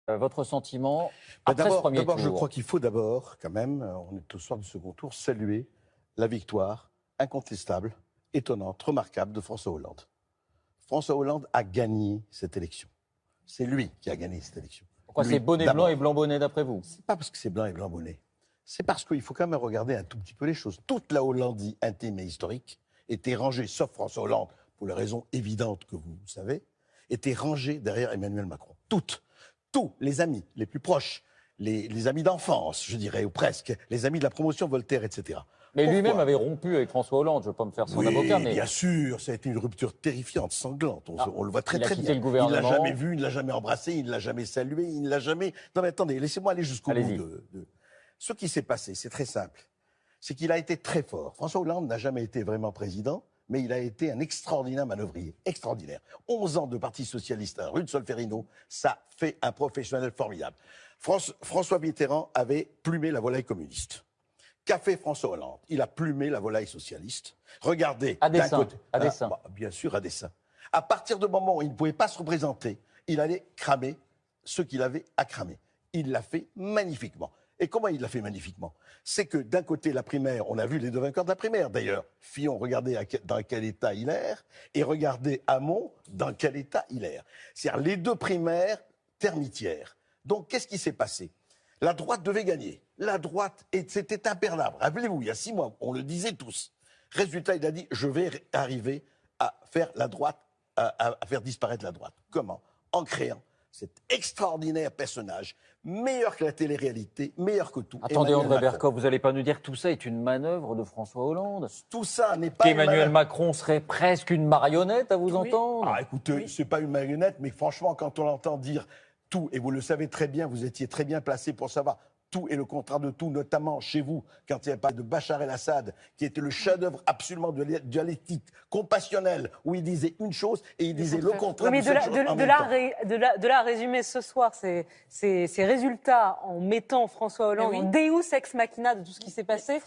Votre sentiment après ce premier tour? Je crois qu'il faut d'abord, quand même, on est au soir du second tour, saluer la victoire incontestable, étonnante, remarquable de François Hollande. François Hollande a gagné cette élection. C'est lui qui a gagné cette élection. Pourquoi c'est bonnet blanc et blanc bonnet d'après vous? C'est pas parce que c'est blanc et blanc bonnet. C'est parce qu'il faut quand même regarder un tout petit peu les choses. Toute la Hollandie intime et historique était rangée, sauf François Hollande, pour les raisons évidentes que vous savez, était rangée derrière Emmanuel Macron. Tous les amis les plus proches, les amis d'enfance, je dirais, ou presque, les amis de la promotion Voltaire, etc. Mais lui-même avait rompu avec François Hollande, je ne veux pas me faire son avocat. Mais bien sûr, ça a été une rupture terrifiante, sanglante, on le voit très bien. Le gouvernement. Il ne l'a jamais vu, il ne l'a jamais embrassé, il ne l'a jamais salué, il ne l'a jamais... Non mais attendez, laissez-moi aller jusqu'au bout de... Ce qui s'est passé, c'est très simple, c'est qu'il a été très fort. François Hollande n'a jamais été vraiment président, mais il a été un extraordinaire manœuvrier, extraordinaire. 11 ans de Parti socialiste à rue de Solferino, ça fait un professionnel formidable. François Mitterrand avait plumé la volaille communiste. Qu'a fait François Hollande? Il a plumé la volaille socialiste. Regardez. À dessein. À dessein. Bien sûr, à dessein. À partir du moment où il ne pouvait pas se représenter, il allait cramer ce qu'il avait à cramer. Il l'a fait magnifiquement. Et comment il l'a fait magnifiquement? C'est que d'un côté, la primaire, on a vu les deux vainqueurs de la primaire d'ailleurs. Fillon, regardez dans quel état il est, et regardez Hamon, dans quel état il est. C'est-à-dire les deux primaires termitières. Donc qu'est-ce qui s'est passé? La droite devait gagner. La droite, c'était imperdable. Rappelez-vous, il y a 6 mois, on le disait tous. Résultat, il a dit, je vais arriver à faire la droite, à faire disparaître la droite. Comment? En créant cet extraordinaire personnage, meilleur que la télé-réalité, meilleur que tout. Attendez, André Berkoff, vous n'allez pas nous dire que tout ça est une manœuvre de François Hollande? Tout ça n'est pas qu'Emmanuel Macron serait presque une marionnette, à vous entendre? Ah, écoutez, c'est pas une marionnette, mais franchement, quand on l'entend dire tout, et vous le savez très bien, vous étiez très bien placé pour savoir tout et le contraire de tout, notamment chez vous, quand il y a pas de Bachar el-Assad, qui était le chef-d'œuvre absolument de dialectique compassionnelle, où il disait une chose et il disait le contraire. Oui, mais de là à résumer ce soir ces résultats en mettant François Hollande en Deus ex machina de tout ce qui s'est passé.